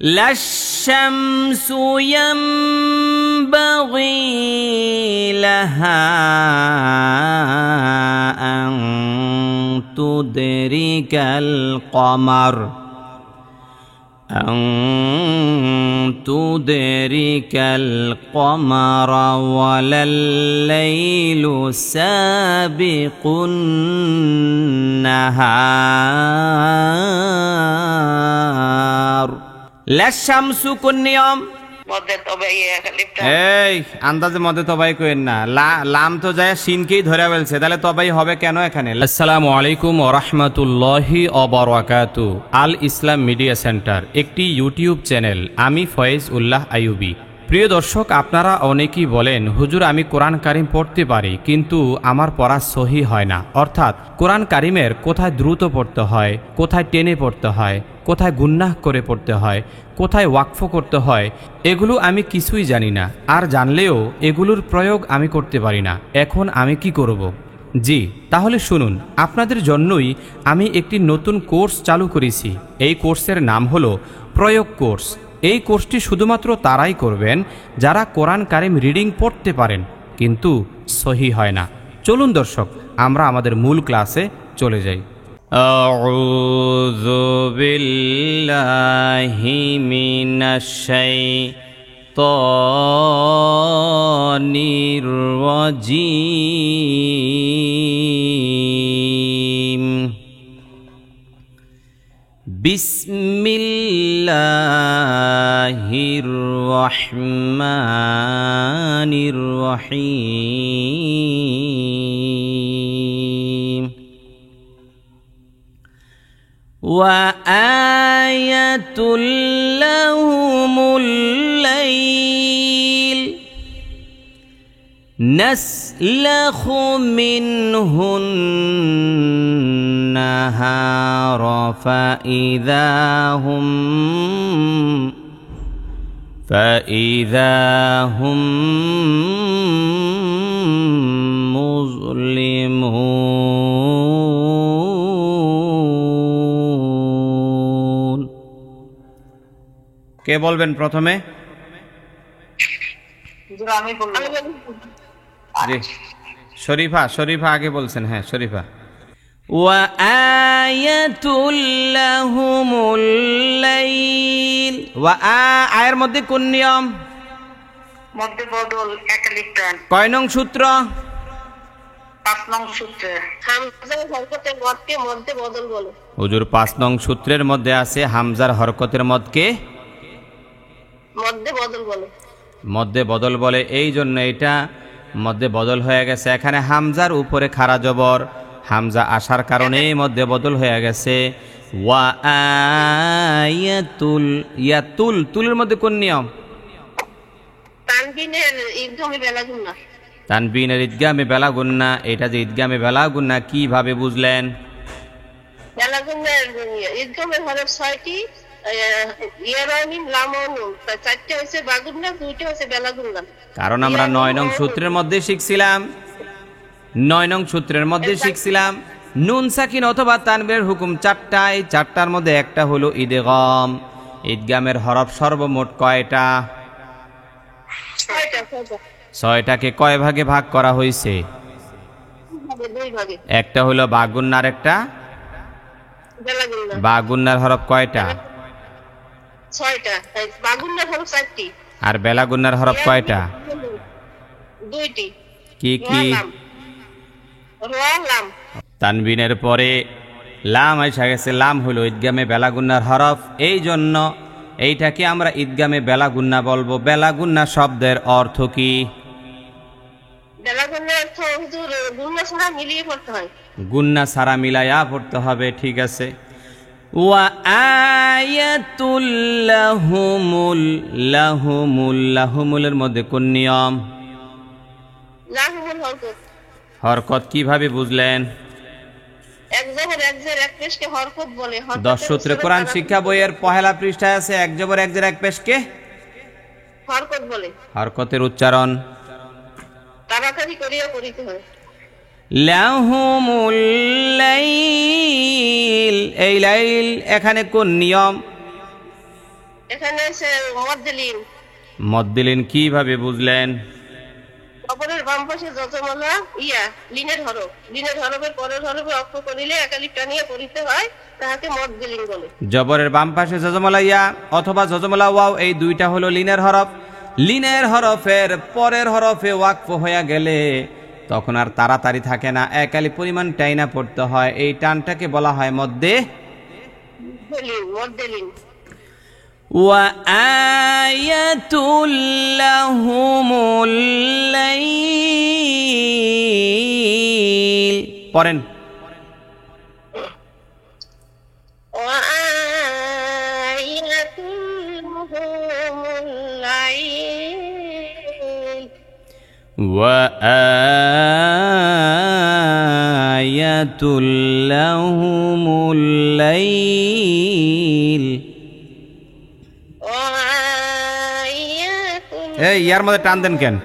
লাশ-শামসু ইয়ানবাগী লাহা আন তুদরিকাল কমার ওয়ালাল লাইলু সাবিকুন নাহার। লাশ-শামসু কোন নিয়ম? এই আন্দাজে মধ্যে তবাই কইেন না, লাম তো যায় সিনকেই ধরে ফেলছে, তাহলে তবাই হবে কেন এখানে? আসসালামু আলাইকুম ওয়া রাহমাতুল্লাহি ওয়া বারাকাতুহু। আল ইসলাম মিডিয়া সেন্টার একটি ইউটিউব চ্যানেল। আমি ফয়েজ উল্লাহ আইয়ুবী। প্রিয় দর্শক, আপনারা অনেকেই বলেন, হুজুর আমি কোরআন কারিম পড়তে পারি কিন্তু আমার পড়া সহি হয় না। অর্থাৎ কোরআন কারিমের কোথায় দ্রুত পড়তে হয়, কোথায় টেনে পড়তে হয়, কোথায় গুন্নাহ করে পড়তে হয়, কোথায় ওয়াকফ করতে হয়, এগুলো আমি কিছুই জানি না। আর জানলেও এগুলোর প্রয়োগ আমি করতে পারি না। এখন আমি কি করব? জি, তাহলে শুনুন, আপনাদের জন্যই আমি একটি নতুন কোর্স চালু করেছি। এই কোর্সের নাম হলো প্রয়োগ কোর্স। এই কোর্সটি শুধুমাত্র তারাই করবেন যারা কোরআন কারিম রিডিং পড়তে পারেন কিন্তু সহি হয় না। চলুন দর্শক, আমরা আমাদের মূল ক্লাসে চলে যাই। আউযু বিল্লাহি মিনাশ শাইতানির রাজীম। বিসমিল্লাহির রহমানির রহিম। ওয়া আয়াতুল লাহুমুল লাইল নাসলাখু মিনহুন নাহার ফাইযা হুম মুসলিমুন। কে বলবেন প্রথমে? জি, শরীফা আগে বলছেন। হ্যাঁ, শরীফা। ওয়া আয়াতুল লাহুমুল লাইল। ওয়া আয়ের মধ্যে কোন নিয়ম? মধ্যে বদল, একালিক টান। কয় নং সূত্র? 5 নং সূত্রে হামজার হরকতের মদকে মধ্যে বদল বলে। হুজুর 5 নং সূত্রের মধ্যে আছে হামজার হরকতের মদকে মধ্যে বদল বলে। মধ্যে বদল বলে, এই জন্য এটা মধ্যে বদল হয়ে গেছে। এখানে হামজার উপরে খাড়া জবর, হামজা আসার কারণে মধ্যে বদল হয়ে গেছে। ওয়া আয়াতুল, ইয়াতুল, তুলের মধ্যে কোন নিয়ম? তানবিনের ইদগামে বেলা গুন্না। তানবিনের ইদগামে বেলা গুন্না। এটা যে ইদগামে বেলা গুন্না কিভাবে বুঝলেন? বেলা গুন্নার ইদগামের হরফ 6টি, ইয়ারামিম লাম ও নুন, 4টি হইছে বাগুন্না, 2টি হইছে বেলা গুন্না। কারণ আমরা 9 নং সূত্রের মধ্যে শিখছিলাম, 9 নং সূত্রের মধ্যে শিখছিলাম নুন সাকিন অথবা তানবিনের হুকুম 4টা। এই 4টার মধ্যে একটা হলো ইদগাম। ইদগামের হরফ সর্বমোট কয়টা? 6টাকে কয় ভাগে ভাগ করা হয়েছে? 2 ভাগে। একটা হলো বাগুন্নার, একটা বেলা গুন্না। বাগুন্নার হরফ কয়টা? 6টা। বাগুন্নার হরফ 4টি। আর বেলাগুন্নার হরফ কয়টা? 2টি। কি কি? লাম। তানবিনের পরে লাম এসে গেছে, লাম হলো ইদগামে বেলাগুন্নার হরফ। এই জন্য এইটাকে আমরা ইদগামে বেলাগুন্না বলবো। বেলাগুন্না শব্দের অর্থ কি? বেলাগুন্নার অর্থ হুজুর গুন্না ছাড়া মিলিয়ে পড়তে হয়। গুন্না ছাড়া মিলাইয়া পড়তে হবে, ঠিক আছে। ওয়া আয়াতুল লাহুমুল, লাহুমুলের মধ্যে কোন নিয়ম? লাহুমুল হরকত। হরকত কিভাবে বুঝলেন? এক জবর এক জের এক পেশকে হরকত বলে। 10 সূত্রে কোরআন শিক্ষা বইয়ের পহেলা পৃষ্ঠায় আছে এক জবর এক জের এক পেশকে হরকত বলে। হরকতের উচ্চারণ তাড়াতাড়ি করিয়া করিতে হয়। লাহুমুল লাইল, এই লাইল এখানে কোন নিয়ম? এখানে আছে মদ্দেলিন। মদ দিলেন কিভাবে বুঝলেন? অপরের বাম পাশে যজমালা লিনের হরফ, লিনের হরফের পরের হরফে অক্ষ করিলে একালিপ টানিয়ে পড়িতে হয়, তাহাকে মদ্দেলিন বলে। জবরের বাম পাশে যজমালা ইয়া অথবা যজমালা ওয়াও, এই দুইটা হলো লিনের হরফ। লিনের হরফের পরের হরফে ওয়াকফ হয়ে গেলে তখন আর তাড়াতাড়ি থাকে না, একালি পরিমাণ টাইনা পড়তে হয়, এই টানটাকে বলা হয় মদ্দে। মদ্দেলিন। وآية لهم الليل পড়েন। وآية لهم الليل وآية لهم الليل। এই ইয়ার মধ্যে টান দেন কেন?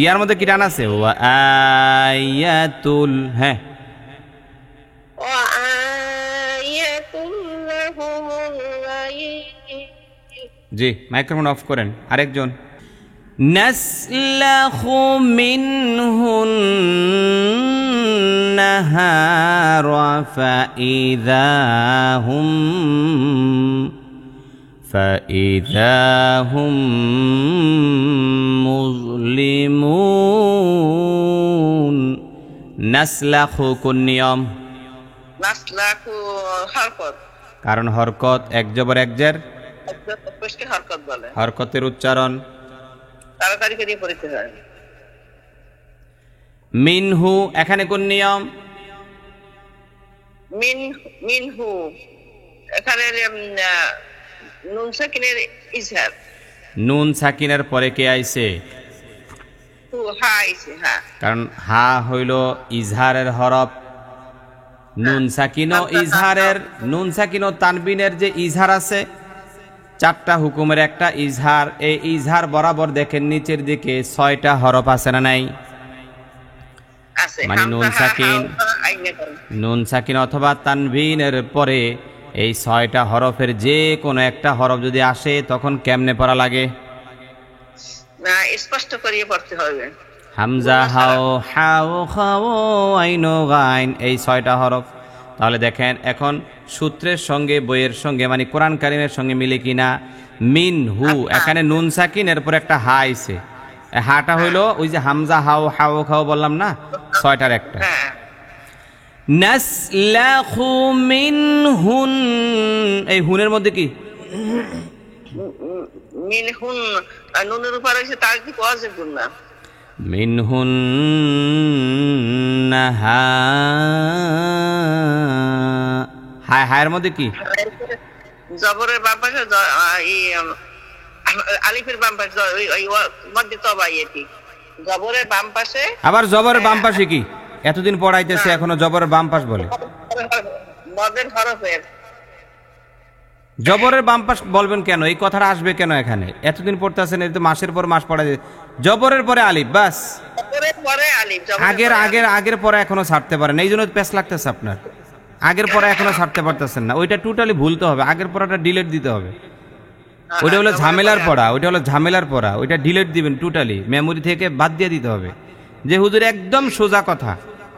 ইয়ার মধ্যে কি টান আছে? আয়াতুল, হ্যাঁ জি, মাইক্রোফোন অফ করেন। আরেকজন। নাসলাখু মিনহুন নাহারা فإذا هم মুজলিমুন। নাসলাখু কোন নিয়ম? নাসলাখু হরকত, কারণ হরকত এক জবর এক জের, হরকত বলে। হরকতের উচ্চারণ তাড়াতাড়ি করে পড়তে হয়। মিনহু এখানে কোন নিয়ম? মিনহু এখানে নুন সাকিনের ইজহার। নুন সাকিনের পরে কে আইছে? হা আইছে, হা। কারণ হা হইল ইজহারের হরফ। নুন সাকিন ও ইজহারের, নুন সাকিন ও তানবিনের যে ইজহার আছে, চারটা হুকুমের একটা ইজহার। এই ইজহার বরাবর দেখেন নিচের দিকে 6টা হরফ আছে না নাই? মানে নুন সাকিন অথবা তানবিনের পরে এই 6টা হরফের যে কোনো একটা হরফ যদি আসে তখন কেমনে পড়া লাগে? না, স্পষ্ট করিয়ে পড়তে হবে। হামজা হাও হাও খাও আইন গাইন, এই 6টা হরফ। তাহলে দেখেন এখন সূত্রের সঙ্গে বইয়ের সঙ্গে মানে কোরআন কারিমের সঙ্গে মিলে কিনা। মিন হু এখানে নুন সাকিন এরপর একটা হা আইছে, হাটা হইলো ওই যে হামজা হাও হাও খাও বললাম না, 6টার একটা। নাসলাখু মিনহুন, এই হুনের মধ্যে কি? মিনহুন নুনের উপর আছে, তার কি ওয়াজিব গুণা? মিনহুন নাহা, হায় হায়ের মধ্যে কি? জবরের বাম পাশে আলিফের বাম পাশে ওই মধ্যে তবাই, এটি জবরের বাম পাশে। আবার জবরের বাম পাশে কি? এতদিন পড়াইতেছে এখনো জবরের বাম পাশ বলে। মদের হরফের জবরের বাম পাশ বলবেন কেন? এই কথাটা আসবে কেন এখানে? এতদিন পড়তেছেন, এই তো মাসের পর মাস পড়া যায়। জবরের পরে আলিফ, বাস। আগের পরে এখনো ছাড়তে পারেন, এই জন্য পেস লাগতেছে আপনার। আগের পরে এখনো ছাড়তে পারতেছেন না, ওইটা টোটালি ভুলতে হবে। আগের পড়াটা ডিলেট দিতে হবে। ওইটা হলো ঝামেলার পড়া, ওইটা হলো ঝামেলার পড়া, ওইটা ডিলেট দিবেন টোটালি, মেমোরি থেকে বাদ দিয়ে দিতে হবে। যে হুজুর একদম সোজা কথা,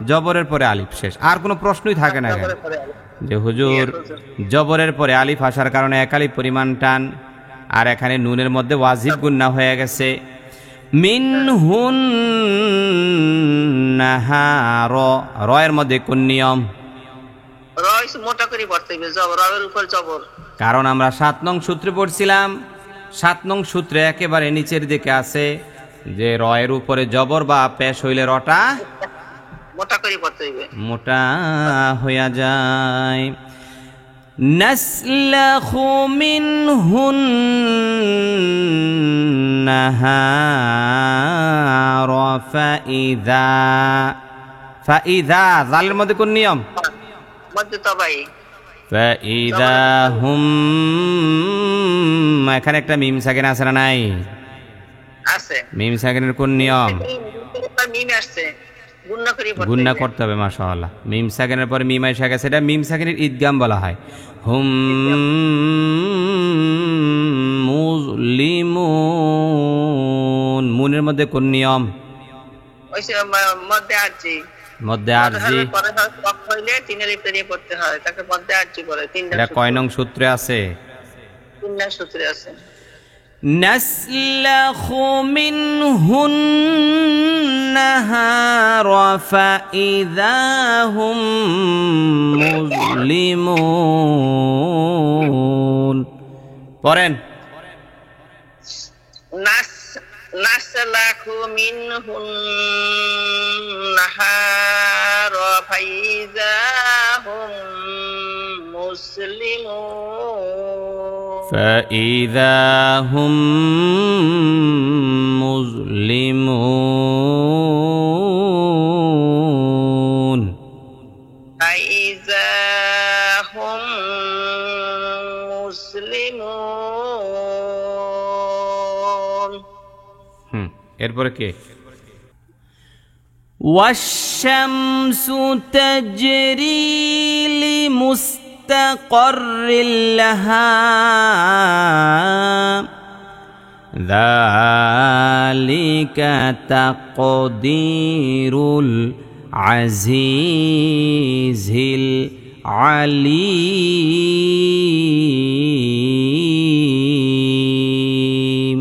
জবরের পরে আলিফ শেষ, আর কোনো প্রশ্নই থাকে না। যে হুজুর জবরের পরে আলিফ আসার কারণে একালি পরিমাণ টান, আর এখানে নুনের মধ্যে ওয়াজিব গুন্না হয়ে গেছে। মিনহুন নাহার, রয়ের মধ্যে কোন নিয়ম? মোটা করে পড়তে হবে, রয়ের উপর জবর। কারণ আমরা 7 নং সূত্রে পড়ছিলাম, 7 নং সূত্রে একেবারে নিচের দিকে আছে যে রয়ের উপরে জবর বা পেশ হইলে রটা মোটা করে পড়তে হবে, মোটা হইয়া যায়। নাসলাখু মিনহুন নাহার ফাইদা, জালের মধ্যে কোন নিয়ম? মধ্যে তবাই। ফাইদা হুম, এখানে একটা মিম সাকিন আছে না নাই? আছে। মিম সাকিনের কোন নিয়ম? মিম আসছে, গুন্না করতে হবে। মাশাআল্লাহ, মিম সাকিনের পরে মিম আইসা গেছে, এটা মিম সাকিনের ঈদগাম বলা হয়। হুম মধ্যে কোন নিয়ম? ওই মধ্যে আরজি মধ্যে আরজি। পরে হরফ হইলে তিনের ইফতারিয়ে পড়তে হয়, তাকে মধ্যে আরজি বলে। এটা কয় নং সূত্রে আছে? 3 নং সূত্রে আছে। নাসলাখু মিনহুন নাহার ফাইযা হুম মুসলিমুন। পড়েন। নাসলাখু মিনহুন নাহার ফাইযা হুম মুসলিমুন। فإذا هم مسلمون فإذا هم مسلمون। এরপরে কে? والشمس تجري لمستقر لها ذلك تقدير العزيز العليم।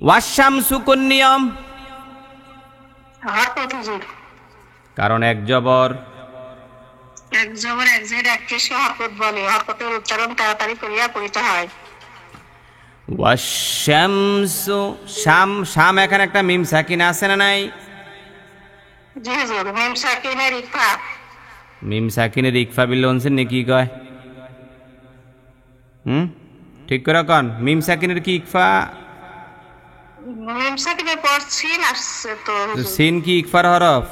والشمس কোন নিয়ম? কারণ এক জবর এক জেড এক পেশে হরকত বলে, হরকতের উচ্চারণ তাড়াতাড়ি করিয়া পড়িতে হয়। ওয়াশামসু, শাম, শাম এখানে একটা মিম সাকিন আছে না নাই? জি হুজুর, মিম সাকিনের ইকফা। মিম সাকিনের ইকফা বিল অনসেন নে কি কয়? ঠিক করে কোন মিম সাকিনের কি ইকফা? মিম সাকিনের পর সিন আসছে তো হুজুর। সিন কি ইকফার হরফ?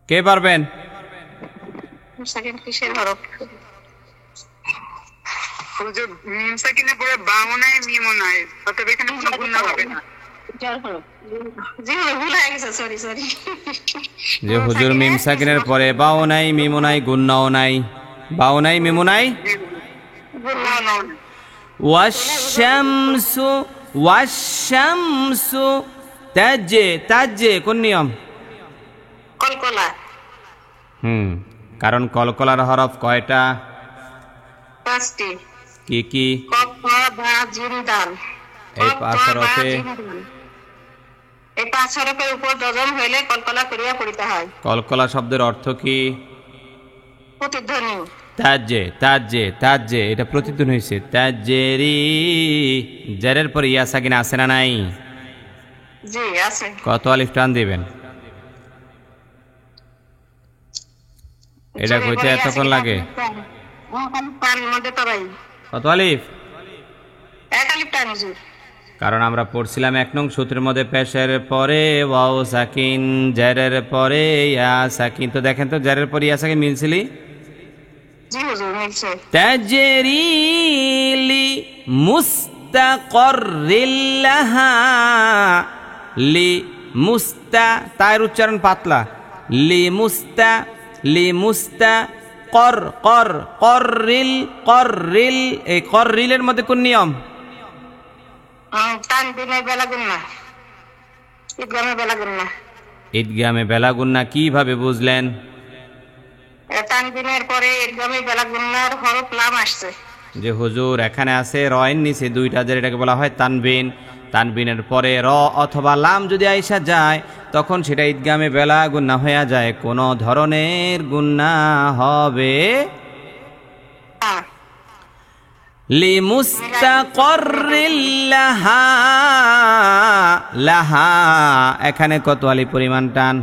কে পারবেন? মিম সাকিন কিসের হরফ? হুজুর মিম সাকিনের পরে বাও নাই মিমও নাই, অতএব এখানে কোনো গুণা হবে না। জি হুজুর, ভুল হয়ে গেছে, সরি। যে হুজুর মিম সাকিনের পরে বাও নাই মিমও নাই গুন্নাও নাই, বাও নাই মিমও নাই। ওয়াশামসু, ওয়াশামসু তাজে, তাজে কোন নিয়ম? কলকলা। কারণ কলকলার হরফ কয়টা? 5টি। কি কি? কফ বা জিম দাল। এই 5 হরফে, এই 5 হরফের উপর যজম হইলে কলকলা করিয়া পড়িতে হয়। কলকলা শব্দের অর্থ কি? প্রতিধ্বনি। তাজে, তাজে, তাজে এটা প্রতিধ্বনি হয়েছে। তাজেরি, জারের পর ইয়া সাকিন আছে না নাই? জি আছে। কত আলিফ টান দিবেন? এটা কইতে এতক্ষণ লাগে? কত আলিফ? 1 আলিফ টান হুজুর। কারণ আমরা পড়ছিলাম 1 নং সূত্রের মধ্যে পেশের পরে ওয়াও সাকিন, জারের পরে ইয়া সাকিন। তো দেখেন তো জারের পরে ইয়া সাকিন মিলছিলি? জি হুজুর, মিলছে। তাজরি লি মুস্তাকররিল লাহা, লি মুস্তা, তার উচ্চারণ পাতলা। লি মুস্তা, লি মুস্তা কর, কর, কররিল, কররিল। এই কররিলের মধ্যে কোন নিয়ম? তানবিনে বেলা গুন্না, ইদগামে বেলা গুন্না। ঈদগামে বেলা গুন্না কিভাবে বুঝলেন? তানবিনের পরে ইদগামে বেলা গুন্নার হরফ লাম আসছে। যে হুজুর এখানে আছে রয়ের নিচে 2টা জের, এটাকে বলা হয় তানবিন। তানবিনের পরে র অথবা লাম যদি আইসা যায় তখন সেটা ঈদগামে বেলা গুন্না হয়ে যায়, কোন ধরনের গুন্না হবে? লিমুস্তাকররিল লাহা, লাহা এখানে কত আলিফ পরিমাণ টান?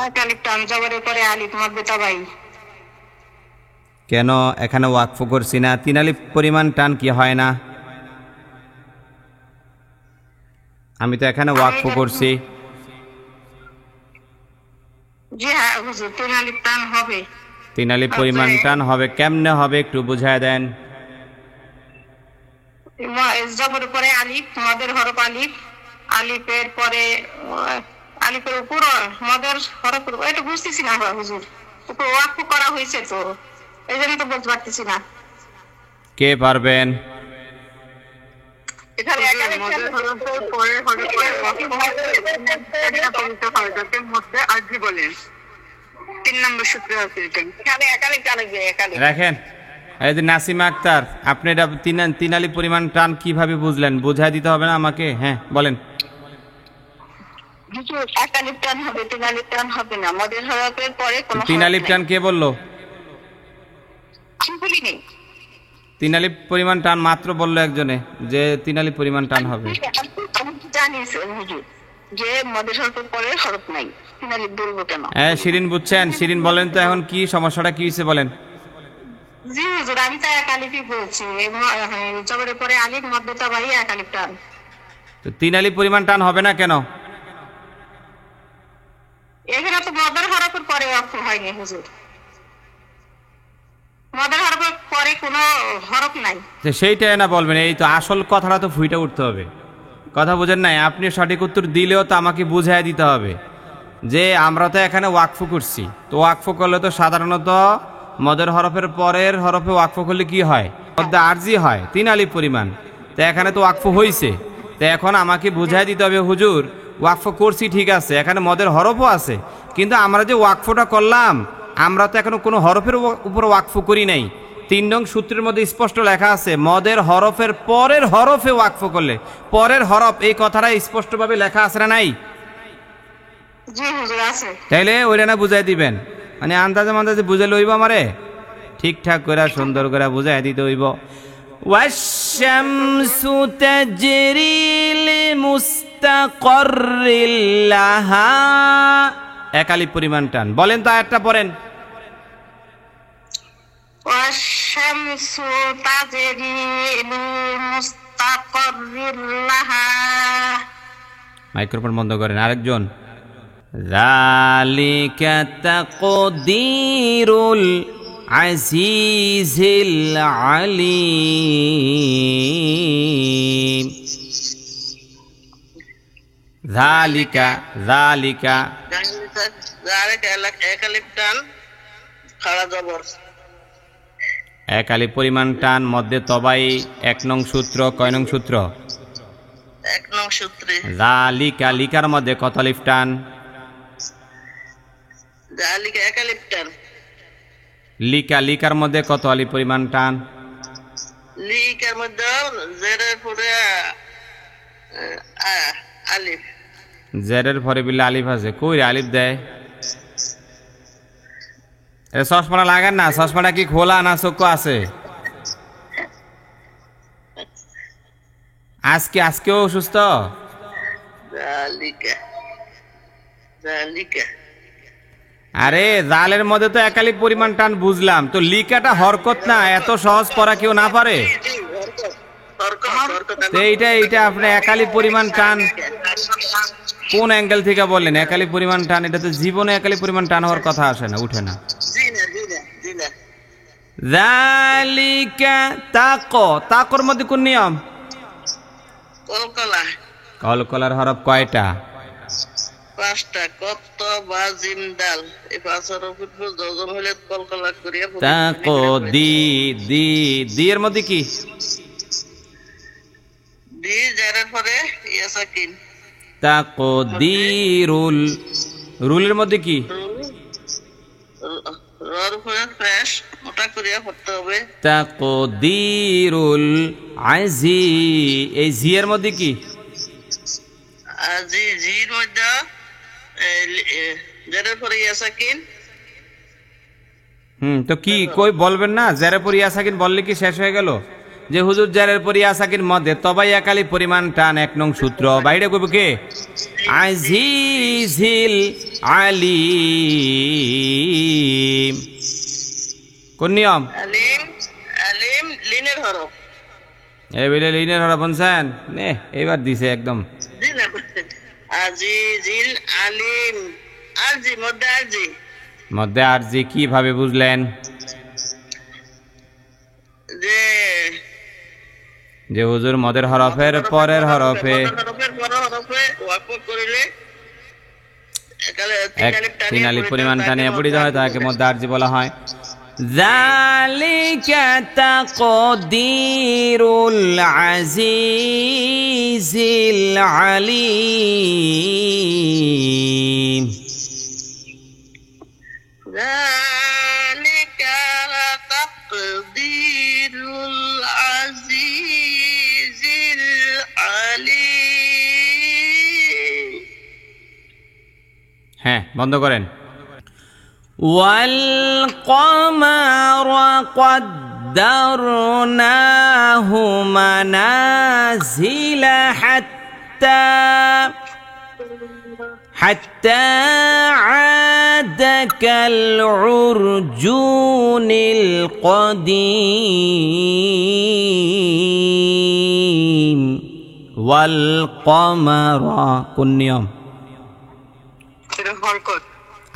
1 আলিফ টান, জবরের পরে আলিফ মধ্যে তাবাই। কেন এখানে ওয়াকফ করছি না? 3 আলিফ পরিমাণ টান কি হয় না? আমি তো এখানে ওয়াকফ করছি। জি হ্যাঁ হুজুর, 3 আলিফ টান হবে। 3 আলিফ পরিমাণ টান হবে, কেমনে হবে একটু বুঝায় দেন। জবরের পরে আলিফ, মদের হরফ আলিফ, আলিফের পরে আলিফের উপর মদের হরফ, এটা বুঝতেছি না হুজুর, উপর ওয়াকফ করা হয়েছে তো এই জন্য তো বলতে পারতেছি না। কে পারবেন? এখানে মদের হরফের পরে হরফে ওয়াকফ পড়তে হয় যাতে মধ্যে আরজি বলেন। 3 নম্বর সূত্র আছে এটা। এখানে একালি টানবে একালি। রাখেন। এই যে নাসিমা আক্তার, আপনি এটা তিন আলিফ পরিমাণ টান কিভাবে বুঝলেন? বুঝাই দিতে হবে না আমাকে? হ্যাঁ বলেন। হুজুর একালি টান হবে, তিন আলিফ টান হবে না। মদের হরফের পরে কোনো তিন আলিফ টান কে বললো? আমি বলি নেই। তিন আলিফ পরিমাণ টান মাত্র বললো একজনে যে তিন আলিফ পরিমাণ টান হবে। আমি জানি হুজুর যে মদের হরফের পরে হরফ নাই, তিন আলিফ বলবো কেন? হ্যাঁ শিরিন বুঝছেন? শিরিন বলেন তো এখন কি সমস্যাটা কি হয়েছে বলেন। জি হুজুর, আমি তো এক আলিফই বলছি। জবরের পরে আলিফ, মধ্যটা ভাই এক আলিফ টান। তো তিন আলিফ পরিমাণ টান হবে না কেন? এখানে তো মদের হরফের পরে ওয়াকফ হয়নি হুজুর। মদের হরফের পরে কোনো হরফ নাই। সেইটাই না বলবেন, এই তো আসল কথাটা তো ফুইটা উঠতে হবে। কথা বুঝেন নাই? আপনি সঠিক উত্তর দিলেও তো আমাকে বুঝাই দিতে হবে যে আমরা তো এখানে ওয়াকফ করছি। তো ওয়াকফ করলে তো সাধারণত মদের হরফের পরের হরফে ওয়াকফ করলে কি হয়? মধ্যে আরজি হয় তিন আলিফ পরিমাণ। তো এখানে তো ওয়াকফ হইছে। তো এখন আমাকে বুঝাই দিতে হবে হুজুর ওয়াকফ করছি ঠিক আছে, এখানে মদের হরফও আছে, কিন্তু আমরা যে ওয়াকফটা করলাম আমরা তো এখনো কোনো হরফের উপর ওয়াকফ করি নাই। 3 নং সূত্রের মধ্যে স্পষ্ট লেখা আছে মদের হরফের পরের হরফে ওয়াকফ করলে। পরের হরফ এই কথাটা স্পষ্টভাবে লেখা আছে না নাই? জি হুজুর আছে। তাইলে ওইটা না বুঝাই দিবেন, মানে আন্দাজে মান্দাজে বুঝে লইব আমারে ঠিকঠাক করে সুন্দর করে বুঝাই দিতে হইব। ওয়াশ-শামসু তাজরি লিমুস্তাকাররিল লাহা, এক আলিফ পরিমাণ টান। বলেন তো আয়াতটা পড়েন। ওয়াশ-শামসু তাজরি লিমুস্তাকাররিল লাহা। মাইক্রোফোন বন্ধ করেন। আরেকজন। যালিকা তাকদীরুল আজিজিল আলিম। যালিকা যালিকা এক আলিফ টান খাড়া জবর। এক আলিফ পরিমাণ টান মধ্যে তবাই 1 নং সূত্র। কয় নং সূত্র? 1 নং সূত্রে। যালিকা লিকার মধ্যে কত আলিফ টান? যালিকা এক আলিফ টান। লিকা লিকার মধ্যে কত আলিফ পরিমাণ টান? লিকার মধ্যে জেরের পরে আলিফ। জেরের পরে বিলে আলিফ আছে, কই রে আলিফ দেয়? চশমাটা লাগান না, চশমাটা কি খোলা না চক্ষু আছে? আজকেও অসুস্থ? যালিকা যালিকা আরে জালের মধ্যে তো এক আলিফ পরিমাণ টান বুঝলাম, তো লিকাটা হরকত না, এত সহজ পড়া কেউ না পারে? তো এইটা আপনি এক আলিফ পরিমাণ টান কোন অ্যাঙ্গেল থেকে বললেন? এক আলিফ পরিমাণ টান, এটা তো জীবনে এক আলিফ পরিমাণ টান হওয়ার কথা আসে না, উঠে না। যালিকা তাকর মধ্যে কোন নিয়ম? কলকলা। কলকলার হরফ কয়টা? 5টা। কত বা জিম দাল এই 5 হরফের উপর যজম হলে কলকলা করিয়া তাকো দি এর মধ্যে কি? দি যার পরে ইয়া সাকিন। তাকদিরুল, রুলের মধ্যে কি? রর উপরে পেশ মোটা করিয়া পড়তে হবে। তাকদিরুল আজি, এই জি এর মধ্যে কি? আজি জির মধ্যে যার পরে ইয়া সাকিন। তো কি কই বলবেন না? জারের পর ইয়া সাকিন বললে কি শেষ হয়ে গেল? যে হুজুর জারের পর ইয়া সাকিন মধ্যে তবাই এক আলিফ পরিমাণ টান 1 নং সূত্র। বাইরে কইব কে? আজিজিল আলিম। কোন নিয়ম? আলিম লিনের হরফ। এবারে লিনের হরফ বলছেন নে, এবার দিছে একদম। আজিজিল আলিম। আরজি মধ্যে আরজি। মধ্যে আরজি কিভাবে বুঝলেন? যে হুজুর মদের হরফের পরের হরফে ওয়াকফ করিলে তিন আলিফ পরিমাণ টানিয়ে পড়িতে হয়, তাকে মধ্যে আরজি বলা হয়। যালিকা তাকদীরুল আজিজিল আলীম। ذلك تقدير العزيز العليم। হ্যাঁ, বন্ধ করেন। ওয়াল কমার কদ্দারনাহু মানাজিলা حتى عاد كالعرجون القديم والقمر কোন নিয়ম? সেটা হরকত।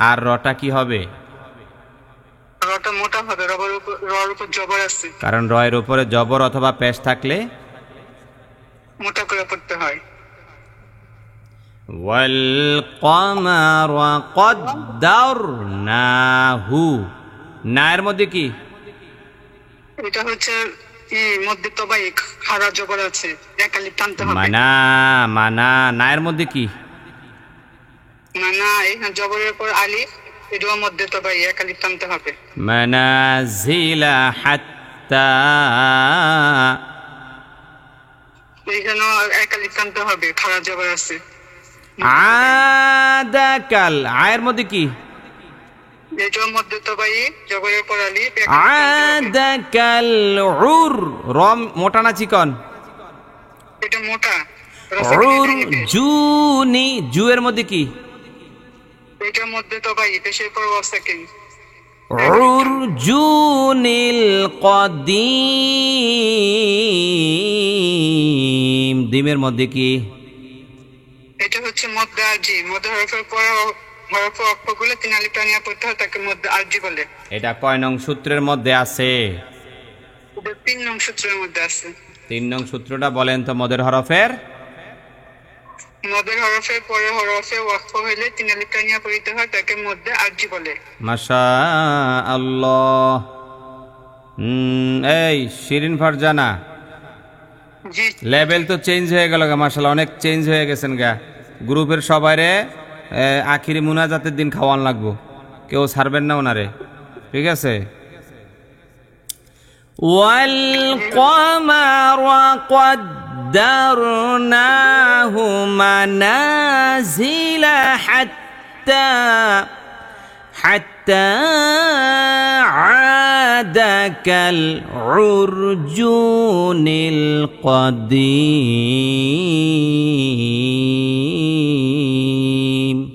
আর রটা কি হবে? রটা মোটা হবে, রর উপর জবর আছে, কারণ রয়ের উপরে জবর অথবা পেশ থাকলে মোটা করে পড়তে হয়। ওয়াল কমার কদ্দারনাহু, না এর মধ্যে কি? এটা হচ্ছে মধ্যে তবাই খাড়া জবর আছে, একালি টানতে হবে। মানা না এর মধ্যে কি? মানা এখানে জবরের পর আলিফ, এটাও মধ্যে তবাই একালি টানতে হবে। মানাজিলা হাত্তা, এইখানেও একালি টানতে হবে, খাড়া জবর আছে। আদাকাল, আয়ের মধ্যে কি? এটাও মধ্যে তবাই জবরের পর আলিফ, আদাকাল উর, রম মোটা না চিকন? এটা মোটা। উর জুনি, জু এর মধ্যে কি? এটার মধ্যে তবাই পেশের পর ওয়াও সাকিন। উর জুনিল কদিম, দিমের মধ্যে কি? এটা হচ্ছে মধ্যে আরজি, মধ্যে হরফের পরে হরফ অক্ষরগুলো তিন আলিফ টানিয়া পড়তে হয়, তাকে মধ্যে আরজি বলে। এটা কয় নং সূত্রের মধ্যে আছে? এটা 3 নং সূত্রের মধ্যে আছে। 3 নং সূত্রটা বলেন তো। মদের হরফের মদের হরফের পরে হরফে ওয়াকফ হইলে তিন আলিফ টানিয়া পড়তে হয়, তাকে মধ্যে আরজি বলে। মাশাআল্লাহ। এই শিরিন ফারজানা, জি লেভেল তো চেঞ্জ হয়ে গেল গা, মাশাআল্লাহ অনেক চেঞ্জ হয়ে গেছেন গা। গ্রুপের সবাইরে আখিরি মুনাজাতের দিন খাওয়ান লাগবো, কেউ ছাড়বেন না ওনারে, ঠিক আছে? ওয়াল কমার কদ্দারনাহু মানাজিলা حتى عاد كالعرجون القديم।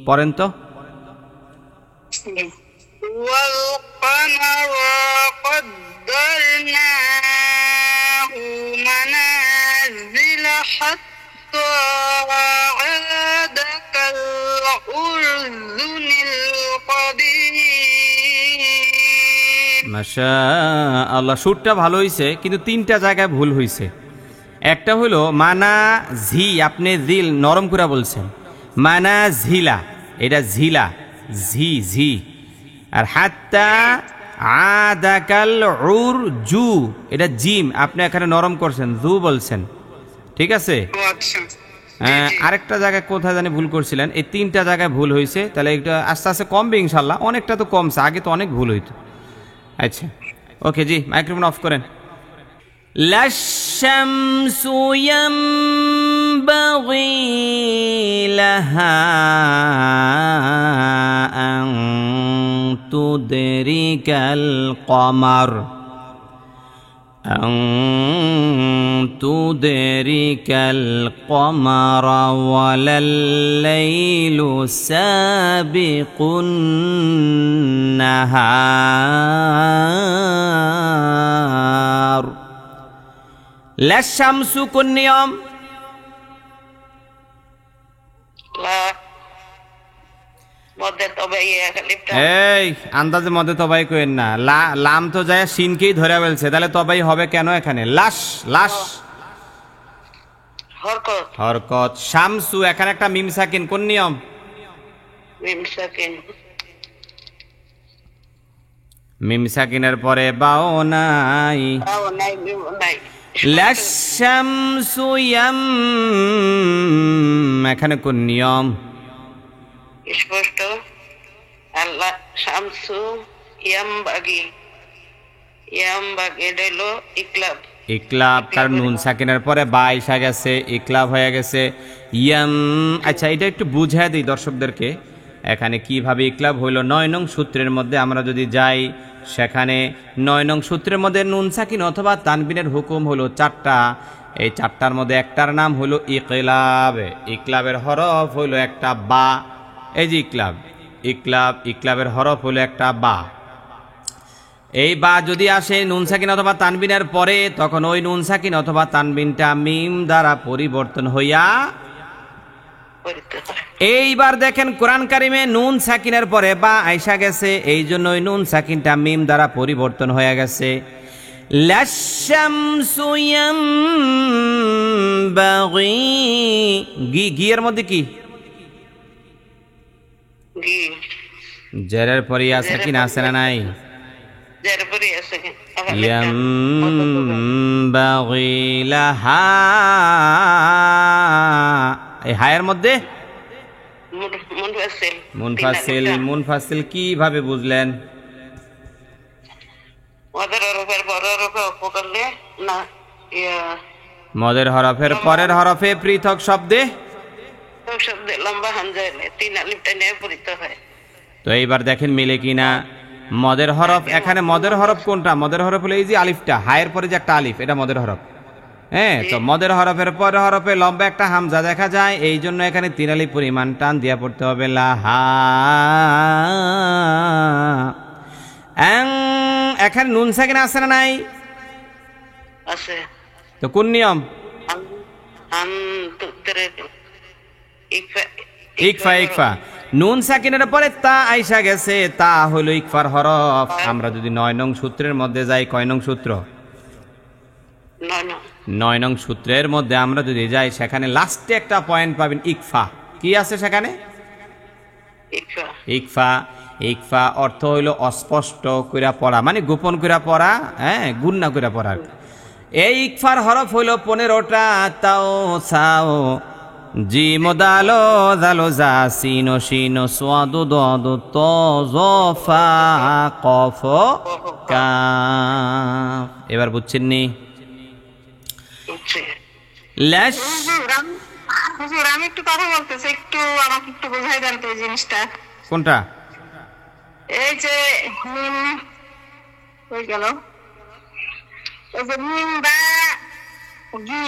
পড়েন তো। والقمر قدرناه منازل حتى عاد كالعرجون القديم। মাশাআল্লাহ, সুরটা ভালো হইছে, কিন্তু 3টা জায়গায় ভুল হইছে। একটা হলো মানা ঝি, আপনি জিল নরম করে বলছেন, মানা ঝিলা, এটা ঝিলা, ঝি ঝি। আর হাত্তা আদাকাল উর জু, এটা জিম, আপনি এখানে নরম করছেন, জু বলছেন, ঠিক আছে? আচ্ছা, আরেকটা জায়গায় কোথায় জানি ভুল করছিলেন। এই 3টা জায়গায় ভুল হয়েছে, তাহলে এটা আস্তে আস্তে কমবে ইনশাল্লাহ। অনেকটা তো কমছে, আগে তো অনেক ভুল হইতো। আচ্ছা, ওকে জি, মাইক্রোফোন অফ করেন। লাশ-শামসু ইয়ানবাগি লাহা আন তুদরিকাল কমার أن تدرك القمر ولا الليل سابق النهار। لا الشمس كن يوم এই আন্দাজে মধ্যে তবাই কইেন না, লাম তো যায় সিনকেই ধরে ফেলছে, তাহলে তবাই হবে কেন এখানে? লাশ, লাশ হরকত। শামসু, এখানে একটা মিম সাকিন, কোন নিয়ম? মিম সাকিন। মিম সাকিনের পরে বাও নাই। তাও নাই, নাই। লাশামসু ইয়াম, এখানে কোন নিয়ম? স্পষ্ট। আল্লাহ শামসু ইয়ামবাগি, ইয়ামবাগি এটা হলো ইকলাব। ইকলাব, কারণ নুন সাকিনের পরে বা এসে গেছে, ইকলাব হয়ে গেছে। ইয়াম, আচ্ছা এটা একটু বুঝাই দিই দর্শকদেরকে এখানে কিভাবে ইকলাব হইল। 9 নং সূত্রের মধ্যে আমরা যদি যাই, সেখানে 9 নং সূত্রের মধ্যে নুন সাকিন অথবা তানবিনের হুকুম হলো 4টা। এই 4টার মধ্যে একটার নাম হলো ইকলাব। ইকলাবের হরফ হইল একটা বা। এই যে ইকলাব, ইকলাব, ইকলাবের হরফ হলো একটা বা। এই বা যদি আসে নুন সাকিন অথবা তানবিনের পরে, তখন ওই নুন সাকিন অথবা তানবিনটা মিম দ্বারা পরিবর্তন হইয়া। এইবার দেখেন কোরআন কারিমে নুন সাকিনের পরে বা আইসা গেছে, এই জন্য ওই নুন সাকিনটা মিম দ্বারা পরিবর্তন হয়ে গেছে। লাশামসু ইয়ামবাগি, গি এর মধ্যে কি? জেরের পরে আছে কি না, আছে না নাই? ইয়ামবাগি লাহা, এই হায়ের মধ্যে মুনফাসিল। মুনফাসিল কিভাবে বুঝলেন? মদের হরফের পরের হরফে পৃথক শব্দে লম্বা হামজা এলে 3 আলিফ টানে পড়িতে হয়। তো এইবার দেখেন মিলে কিনা। মদের হরফ, এখানে মদের হরফ কোনটা? মদের হরফ হলো এই যে আলিফটা, হায়ের পরে যে একটা আলিফ, এটা মদের হরফ। হ্যাঁ, তো মদের হরফের পরে হরফে লম্বা একটা হামজা দেখা যায়, এই জন্য এখানে 3 আলিফ পরিমাণ টান দিয়া পড়তে হবে। লাহা, এখানে নুন সাকিন আছে না নাই? আছে। তো কোন নিয়ম? ইকফা, ইকফা। নুন সাকিনের পরে তা আইসা গেছে, তা হলো ইকফার হরফ। আমরা যদি 9 নং সূত্রের মধ্যে যাই, কয় নং সূত্র? 9 নং সূত্রের মধ্যে আমরা যদি যাই, সেখানে লাস্টে একটা পয়েন্ট পাবেন ইকফা। কি আছে সেখানে? ইকফা। ইকফা অর্থ হইল অস্পষ্ট কইরা পড়া, মানে গোপন কইরা পড়া, হ্যাঁ, গুন্না কইরা পড়া। এই ইকফার হরফ হইল 15টা। তাও সাও জিম দালো দালো জা সিনো শিনো সোয়াদু দদু তো জফা কফ কাফ। এবার বুঝছেন নি? হুজুর আমি একটু কথা বলতেছি, একটু আমাকে একটু বোঝাই দেন তো এই জিনিসটা। কোনটা? এই যে মিম হয়ে গেল, এই যে মিম বা গি,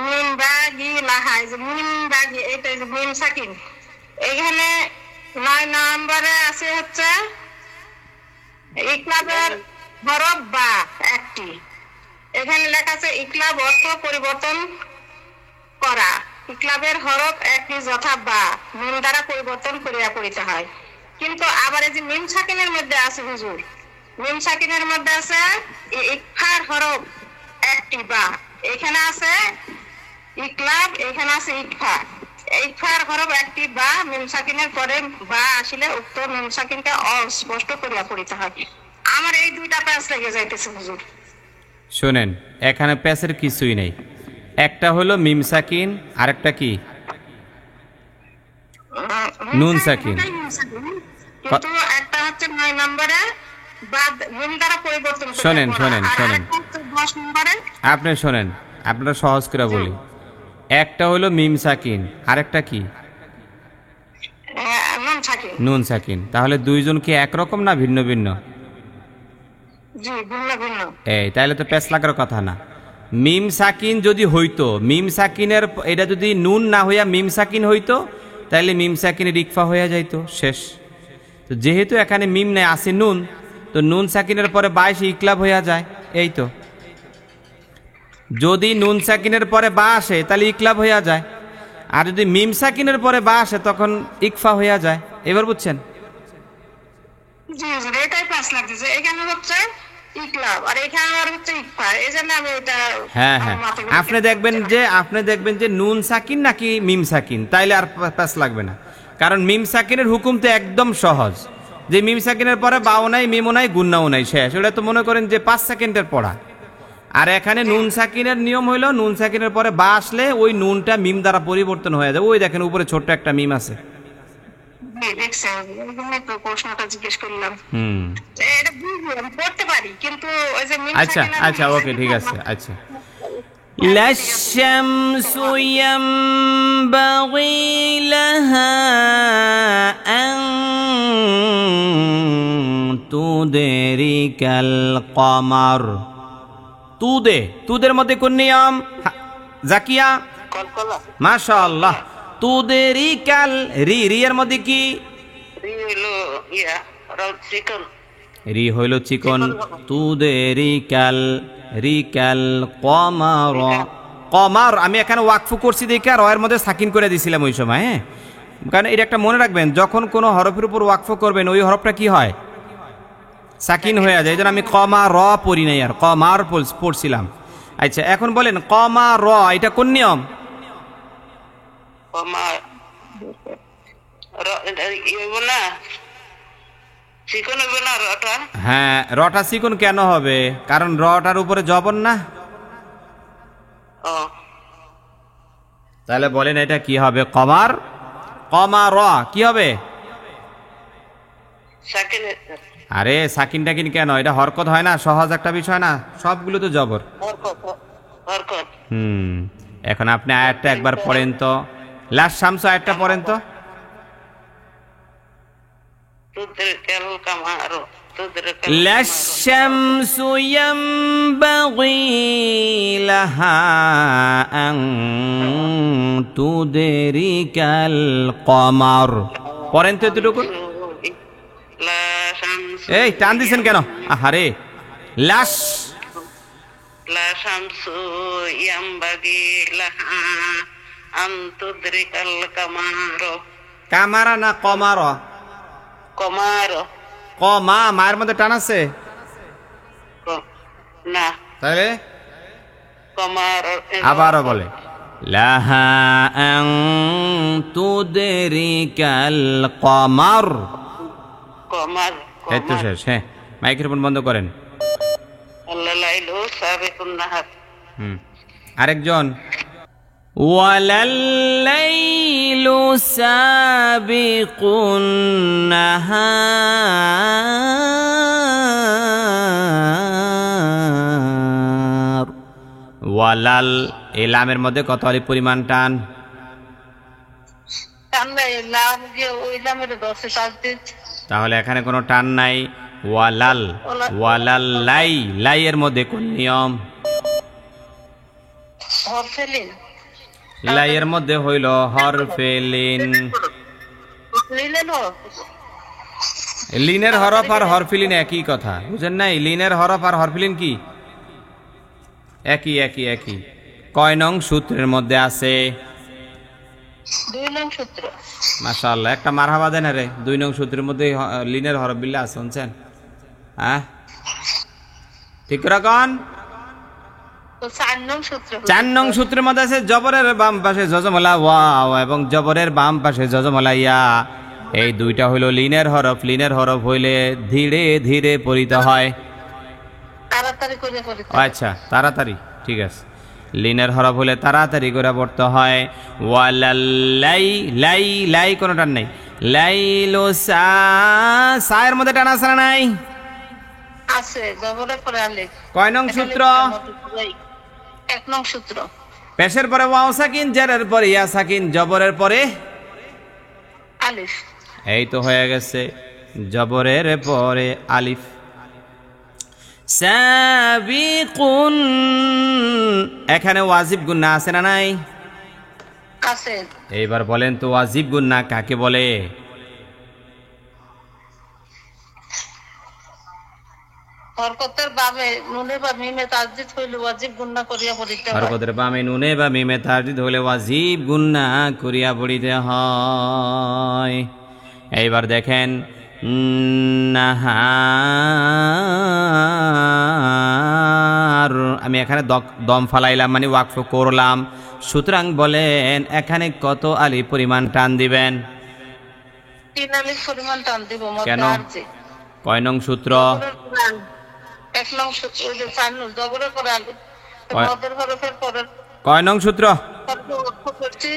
মিম বা গি লাহা, এই যে মিম বা গি, এটা যে মিম সাকিন, এখানে 9 নম্বরে আছে হচ্ছে ইকলাবের হরফ বা একটি। এখানে লেখা আছে ইকলাব অর্থ পরিবর্তন করা। ইকলাবের হরফ একটি যথা বা মিম দ্বারা পরিবর্তন করিয়া পড়িতে হয়। কিন্তু আবার এই যে মিম সাকিনের মধ্যে আছে হুজুর, মিম সাকিনের মধ্যে আছে ইকফার হরফ একটি বা, এখানে আছে ইকলাব, এখানে আছে ইকফা। ইকফার হরফ একটি বা মিম সাকিনের পরে বা আসলে উক্ত মিম সাকিনকে অস্পষ্ট করিয়া পড়িতে হয়। আমার এই দুইটা প্যাচ লেগে যাইতেছে হুজুর। শোনেন, এখানে প্যাচের কিছুই নেই। একটা হলো মিম সাকিন, আরেকটা কি? নুন সাকিন। কিন্তু একটা হচ্ছে 9 নম্বরে বাদ মিম দ্বারা পরিবর্তন করা। শোনেন শোনেন শোনেন, 10 নম্বরে আপনি শোনেন, আপনারা সহজ করে বলি। একটা হলো মিম সাকিন, আরেকটা কি? নুন সাকিন। নুন সাকিন। তাহলে দুইজন কি একরকম না ভিন্ন ভিন্ন? জি, ভিন্ন ভিন্ন। এই তাহলে তো প্যাচ লাগার কথা না। মিম সাকিন যদি হইতো, মিম সাকিনের এটা যদি নুন না হইয়া মিম সাকিন হইতো, তাহলে মিম সাকিনের ইকফা হইয়া যাইতো, শেষ। তো যেহেতু এখানে মিম নাই, আছে নুন, তো নুন সাকিনের পরে 22 ইকলাব হইয়া যায়। এই তো, যদি নুন সাকিনের পরে বা আসে তাহলে ইকলাব হইয়া যায়, আর যদি মিম সাকিনের পরে বা আসে তখন ইকফা হইয়া যায়। এবার বুঝছেন? জি জি, এটাই পাস লাগতেছে। এখানে হচ্ছে ইকলাব আর এখানে আর হচ্ছে ইকফা, এইজন্য আমি এটা। হ্যাঁ হ্যাঁ, আপনি দেখবেন যে নুন সাকিন নাকি মিম সাকিন, তাইলে আর পাস লাগবে না। কারণ মিম সাকিনের হুকুম তো একদম সহজ। যে মিম সাকিনের পরে বাও নাই, মিমও নাই, গুন্নাও নাই, শেষ। ওটা তো মনে করেন যে 5 সেকেন্ডের পড়া। আর এখানে নুন সাকিনের নিয়ম হইলো নুন সাকিনের পরে বা আসলে ওই নুনটা মিম দ্বারা পরিবর্তন হয়ে যায়। ওই দেখেন উপরে ছোট্ট একটা মিম আছে। দেখছেন, এই জন্যই তো প্রশ্নটা জিজ্ঞেস করলাম। হুম, এটা বুঝলাম, আমি পড়তে পারি, কিন্তু ওই যে মিম আচ্ছা সাকিনা আচ্ছা, ওকে, ঠিক আছে। আচ্ছা, লাশামসু ইয়ামবাগি লাহা আন তুদরিকাল কমার। তুদের মধ্যে কোন নিয়ম জাকিয়া? কলকলা মাশাআল্লাহ। তুদরিকাল রি এর মধ্যে কি? হলো চিকন। রি হইল চিকন। রিকাল কমার। কমার আমি এখানে ওয়াকফু করছি দেখে আর এর মধ্যে সাকিন করে দিছিলাম ওই সময়। হ্যাঁ, কারণ এটা একটা মনে রাখবেন, যখন কোনো হরফের উপর ওয়াকফু করবেন ওই হরফটা কি হয়? সাকিন হয়ে যায়। এই জন্য আমি কমা র পড়ি নাই, আর কমার পড়ছিলাম। আচ্ছা, এখন বলেন কমা র এটা কোন নিয়ম? না চিকন হবে না রটা? হ্যাঁ, রটা চিকন কেন হবে? কারণ রটার উপরে জবর না। ও তাহলে বলেন এটা কি হবে? কমার র কি হবে? সাকিন। আরে সাকিন টাকিন কেন? এটা হরকত হয় না? সহজ একটা বিষয় না, সবগুলো তো জবর। হরকত। এখন আপনি আয়াতটা একবার পড়েন তো, লাশ শামসু আয়াতটা পড়েন তো। লাশ শামসু ইয়ামবাগি লাহা আন তুদরিকাল কমার। পড়েন তো এতটুকু। এই টান দিছেন কেন? আহারে, লাশ লা শামসু ইয়ামবাগি লাহা আন তুদরিকাল কামার। কামারা না কমার? কমার। কমা মায়ের মধ্যে টান আছে না, তাহলে কমার। আবারও বলে লাহা আন তুদরিকাল কমার। কমার। এই তো শেষ। হ্যাঁ, মাইক্রোফোন বন্ধ করেন। লাইলু সাবিকুন নাহার। আরেকজন ওয়ালাল্লাইলু সাবিকুন নাহার। ওয়ালাল এই লামের মধ্যে কত আলিফ পরিমাণ টান? তাহলে এখানে কোনো টান নাই। ওয়ালাল লাই এর মধ্যে কোন নিয়ম? লাই এর মধ্যে হইল হরফে লিন। লিনের হরফ আর হরফিলিন একই কথা, বুঝেন নাই? লিনের হরফ আর হরফিলিন কি একই একই একই। কয় নং সূত্রের মধ্যে আছে? 2 নং সূত্র। মাশাআল্লাহ, একটা মারহাবা দেন। রে 2 নং সূত্রের মধ্যে লিনের হরফ বিল্লাহ আছে, শুনছেন? হ্যাঁ, ঠিক রাখুন। 4 নং সূত্রের মধ্যে আছে জবরের বাম পাশে জজমলা ওয়াও এবং জবরের বাম পাশে জজমলা ইয়া। এই দুইটা হইল লিনের হরফ। লিনের হরফ হইলে ধীরে ধীরে পড়িতে হয়। তাড়াতাড়ি করে পড়িতে। আচ্ছা, তাড়াতাড়ি, ঠিক আছে। লিনের হরফ হলে তাড়াতাড়ি করে পড়তে হয়। লাই কোনো টান নাই। লাইলু সায়ের মধ্যে টান আছে না নাই? আছে, জবরের পরে আলিফ। কয় নং সূত্র? 1 নং সূত্র। পেশের পরে ওয়াও সাকিন, জেরের পরে ইয়া সাকিন, জবরের পরে আলিফ। এই তো হয়ে গেছে, জবরের পরে আলিফ। সাবিকুন এখানে ওয়াজিব গুন্না আছে না নাই? আছে। এইবার বলেন তো ওয়াজিব গুন্না কাকে বলে? হরকতের বামে নুনে বা মিমে তাসদীদ হইলে ওয়াজিব গুন্না করিয়া পড়িতে হয়। হরকতের বামে নুনে বা মিমে তাসদীদ হইলে ওয়াজিব গুন্না করিয়া পড়িতে হয়। এইবার দেখেন নাহার, আমি এখানে দম ফালাইলাম মানে ওয়াকফ করলাম। সুতরাং বলেন এখানে কত আলিফ পরিমাণ টান দিবেন? তিন আলিফ পরিমাণ টান দিব কেন? মধ্যে আরজি। কয় নং সূত্র? এক নং সূত্র, ওই যে ফাইনাল জবরের পরে আলিফ, মদের হরফের পরে কয় নং সূত্র? ওয়াকফ করছি,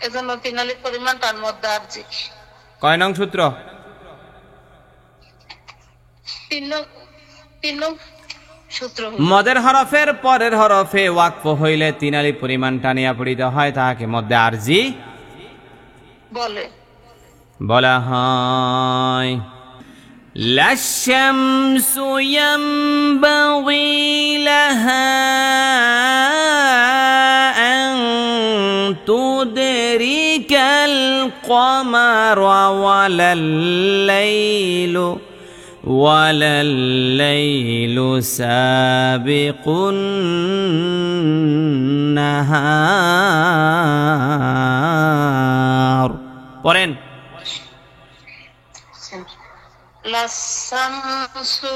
এজন্য তিন আলিফ পরিমাণ টান মধ্যে আরজি। কয় নং সূত্র? তিন নং সূত্র। মদের হরফের পরের হরফে ওয়াকফ হইলে তিন আলিফ পরিমাণ টানিয়া পড়িতে হয়, তাহাকে মধ্যে আরজি বলে। বলা হয়। লাশামসু ইয়ামবাগি লাহা আন তুদরিকাল কমারা ওয়ালাল-লাইলু সাবিকুন নাহার। পড়েন। লাশামসু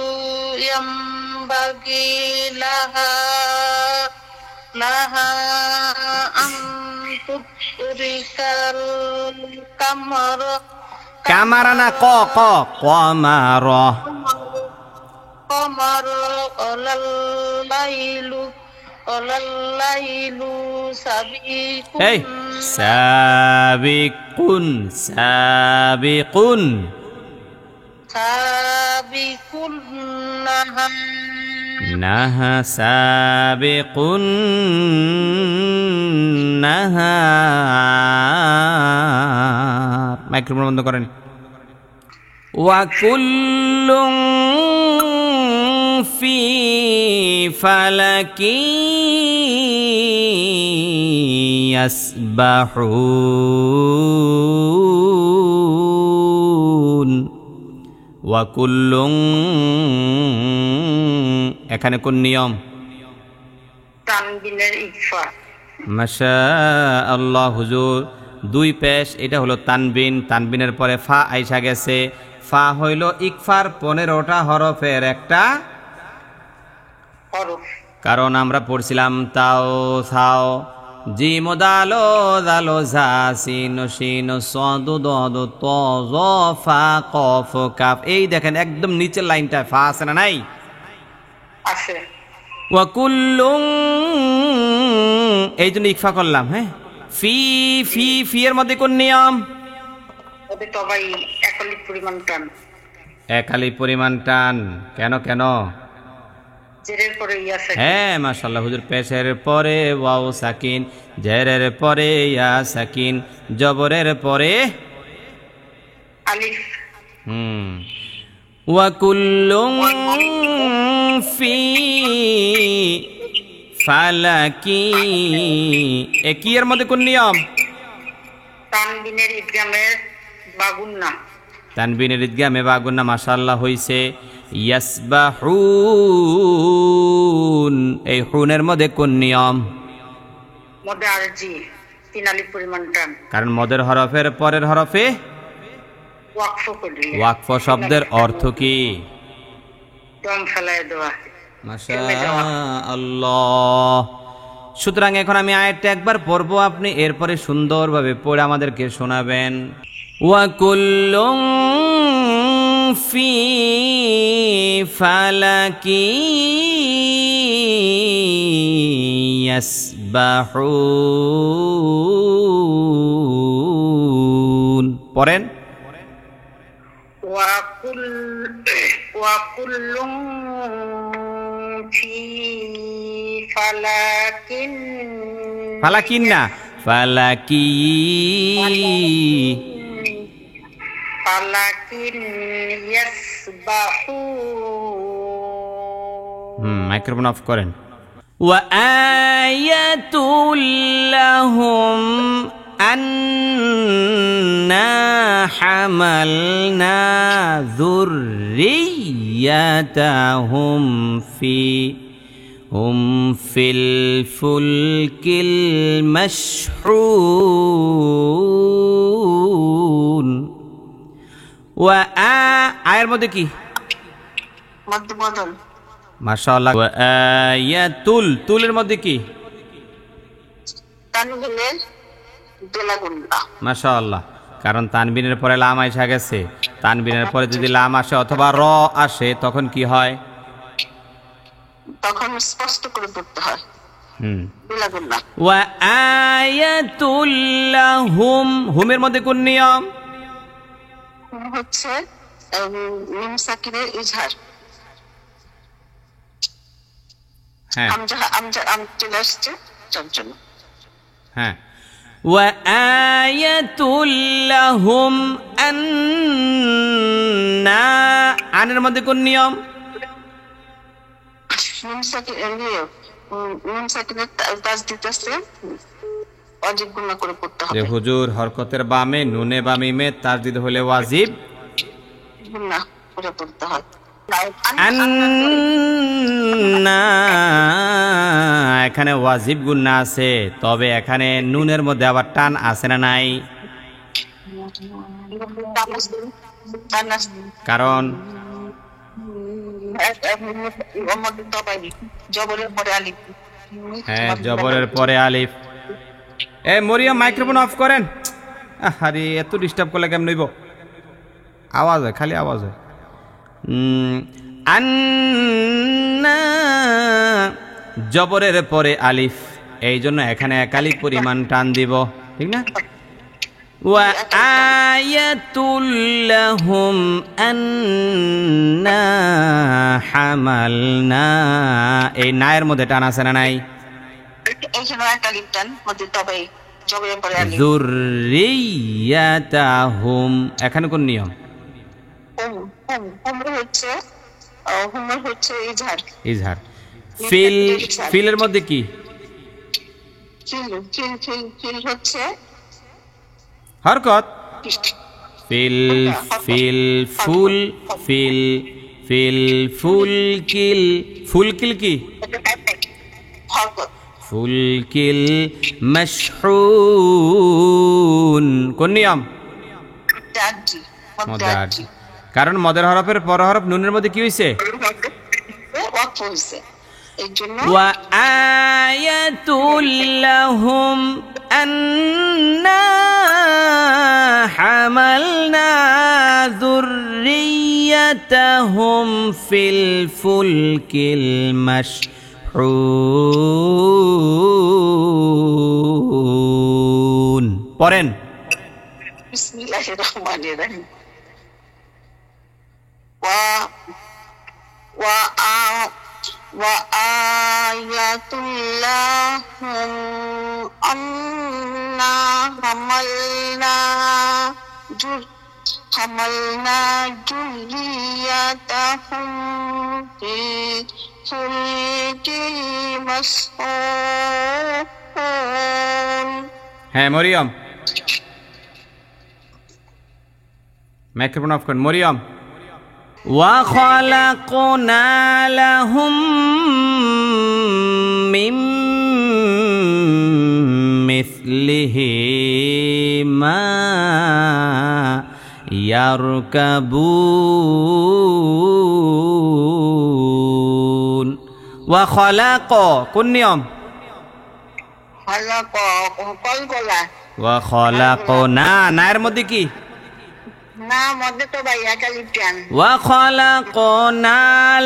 ইয়ামবাগি লাহা আন তুদরিকাল কামারা। কামারা না কমারা। ওয়ালাল-লাইলু এই সাবিকুন নাহা সাবিকুন নাহার। মাইক্রোফোন বন্ধ করেন। ওয়া কুল্লুন ফি ফালাকি ইয়াসবাহুন। ওয়া কুল্লুন, এখানে কোন নিয়ম? তানবিনের ইকফা। মাশাআল্লাহ হুজুর, দুই পেশ, এটা হলো তানবিন, তানবিনের পরে ফা আইসা গেছে। ফা হইল ইকফার 15টা হরফের একটা হরফ। কারণ আমরা পড়ছিলাম তাও সাও জিম দালো দালো জা সিন শিন সদ দদ ত জ ফা কফ কাফ। এই দেখেন একদম নিচের লাইনটা ফা আছে না নাই? আছে। ওয়া কুল্লুন, এই জন্য ইকফা করলাম। হ্যাঁ, ফি ফি ফি এর মধ্যে কোন নিয়ম? ওদের সবাই এক আলিফ পরিমাণ টান। এক আলিফ পরিমাণ টান। কেন কেন? জেরের পরে ইয়া সাকিন। হ্যাঁ মাশাআল্লাহ হুজুর, পেশের পরে ওয়াও সাকিন, জেরের পরে ইয়া সাকিন, জবরের পরে আলিফ। ওয়া কুল্লুন ফি ফালাকি, একই এর মধ্যে কোন নিয়ম? তানবিনের ইদগামের বাগুন্না। তানবিনের ইদগামে বাগুন্না। মাশাআল্লাহ হইছে। ইয়াসবাহুন, এই হুনের মধ্যে কোন নিয়ম? মধ্যে আরজি, তিন আলিফ পরিমাণ টান। কারণ মদের হরফের পরের হরফে ওয়াকফ করলে। ওয়াকফ শব্দের অর্থ কি? দম ফেলায় দেওয়া। মাশাআল্লাহ। সুতরাং এখন আমি আয়াতটা একবার পড়বো, আপনি এরপরে সুন্দরভাবে পড়ে আমাদেরকে শোনাবেন। ওয়া কুল্লুন ফি ফালাকি ইয়াসবাহুন। পড়েন। ওয়াকুল্লুন ফি ফালাকিন। ফালাকিন না, ফালাকি। ফালাকিন ইয়াসবাহুন। মাইক্রোফোন অফ করেন। ওয়া আয়াতুল লাহুম আন্না হামালনা যুররিয়াতাহুম ফিল ফুলকিল মাশহুন। ওয়া আয়ের মধ্যে কি? মধ্য বদল। মাশাআল্লাহ। ওয়া আয়াতুল, তুলের মধ্যে কি? তানবিনের দোলাগুন্না। মাশাআল্লাহ। কারণ তানবিনের পরে লাম আইসা গেছে, তানবিনের পরে যদি লাম আসে অথবা র আসে তখন কি হয়? তখন স্পষ্ট করে পড়তে হয়। বিলা ওয়া আয়াতুল লাহুম, হুমের মধ্যে কোন নিয়ম? হচ্ছে মিম সাকিনের ইজহার। হ্যাঁ চলে আসছে চঞ্চল। হ্যাঁ, ওয়া আয়াতুল লাহুম আন্না, আনের মধ্যে কোন নিয়ম? মিম সাকিনের তাসদীদ আছে, ওয়াজিব গুণা করে পড়তে যে হবে। হুজুর হরকতের বামে নুনে বা মিমে তাসদীদ হলে ওয়াজিব গুণা করে পড়তে হয়। আন্না, এখানে ওয়াজিব গুন্না আছে, তবে এখানে নুনের মধ্যে আবার টান আছে না নাই? কারণ জবরের পরে আলিফ। হ্যাঁ, জবরের পরে আলিফ। এ মরিয়ম, মাইক্রোফোন অফ করেন। আরে এত ডিস্টার্ব করলে কেমন হইব? আওয়াজ হয়, খালি আওয়াজ হয়। আন্না, জবরের পরে আলিফ, এই জন্য এখানে একালিফ পরিমাণ টান দিব, ঠিক না? ওয়া আয়াতুল লাহুম আন্না হামালনা, এই নায়ের মধ্যে টান আছে না নাই? এইখানে একটা লিপ টান মধ্যে, তবে জবরের পরে আলিফ। যুররিয়াতাহুম, এখানে কোন নিয়ম? হুমের হচ্ছে ইজহার। ইজহার। ফিল, ফিলের মধ্যে কি? ফিল হচ্ছে হরকত। ফিল, ফিল ফুল, ফিল, ফিল ফুল কিল, ফুল কিল কি? হরকত। ফুল কিল মাশহুন, কোন নিয়ম? মদার্জি। কারণ মদের হরফের পর হরফ নুনের মধ্যে কি হইছে? ওয়া আয়াতুল লাহুম আন্না হামালনা যুররিয়াতাহুম ফিল ফুলকিল মাশহুন। পড়েন। বিসমিল্লাহির রহমানির রহিম। وآية لهم أنا حملنا ذريتهم في فلك مسحون। হ্যাঁ মরিয়ম, মাইক্রোফোন অফ করেন। মরিয়ম, وخلقنا لهم من مثله ما يركبون। وخلق কোন নিয়ম? وخلقنا, নায়ের মধ্যে কি? না মধ্যে তো ভাই একালিফ টান। ওয়া খালাকনা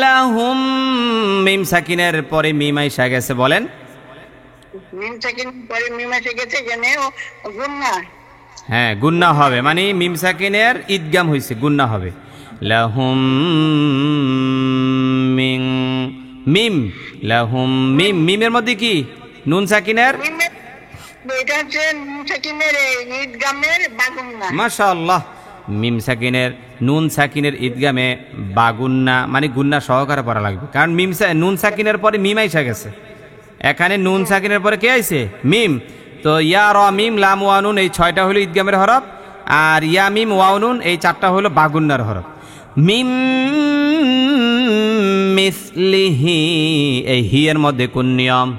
লাহুম, মিম সাকিনের পরে মিম আইসা গেছে, বলেন। মিম সাকিনের পরে মিম এসে গেছে, এখানে গুন্না। হ্যাঁ গুন্না হবে, মানে মিম সাকিনের ইদগাম হইছে, গুন্না হবে। লাহুম মিন মিম, লাহুম মিম, মিমের মধ্যে কি? নুন সাকিনের, এটা হচ্ছে নুন সাকিনের ইদগামের বাগুন্না। মাশাআল্লাহ, মিম সাকিনের নুন সাকিনের ঈদগামে বাগুন্না, মানে গুন্না সহকারে পড়া লাগবে, কারণ নুন সাকিনের পরে মিম আইসা গেছে। এখানে নুন সাকিনের পরে কে আইছে? মিম। তো ইয়া র মিম লাম ওয়া নুন, এই 6টা হলো ঈদগামের হরফ, আর ইয়া মিম ওয়া নুন এই 4টা হলো বাগুন্নার হরফ। মিম মিসলিহি, এই হি এর মধ্যে কোন নিয়ম?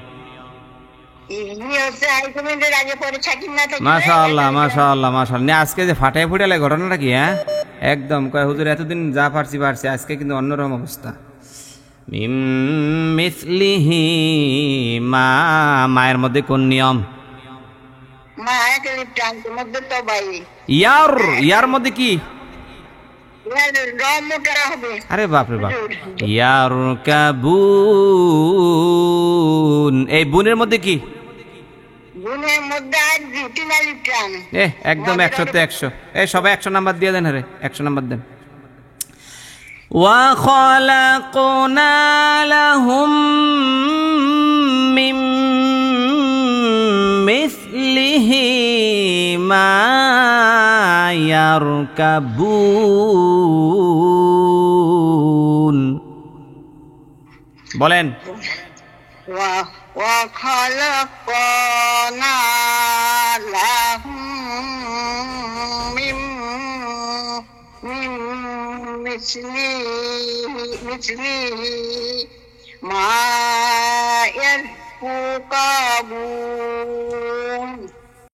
মাশাআল্লাহ মাশাআল্লাহ মাশাআল্লাহ। আজকে যে ফাটায় ফুটালে ঘটনাটা কি? হ্যাঁ একদম কয় হুজুর এতদিন যা পারছি, আজকে কিন্তু অন্যরকম অবস্থা। মিম মিসলিহি মা, মায়ের মধ্যে কোন নিয়ম? মা এক লিপ টানতে মধ্যে তো ভাই ইয়ার ইয়ার মধ্যে কি? মোটা হবে। আরে বাপ রে বাপ, ইয়ার কাবুন, এই বুনের মধ্যে কি? গুণের মধ্যে আরজি 3 লিপ টান। একদম 100-তে 100। এই সবাই 100 নাম্বার দিয়ে দেন, আরে 100 নাম্বার দেন। ওয়া খালাকনা লাহুম মিন মিসলিহি মা ইয়ারকাবুন। বলেন। وخلقنا لهم من مثله ما يركبون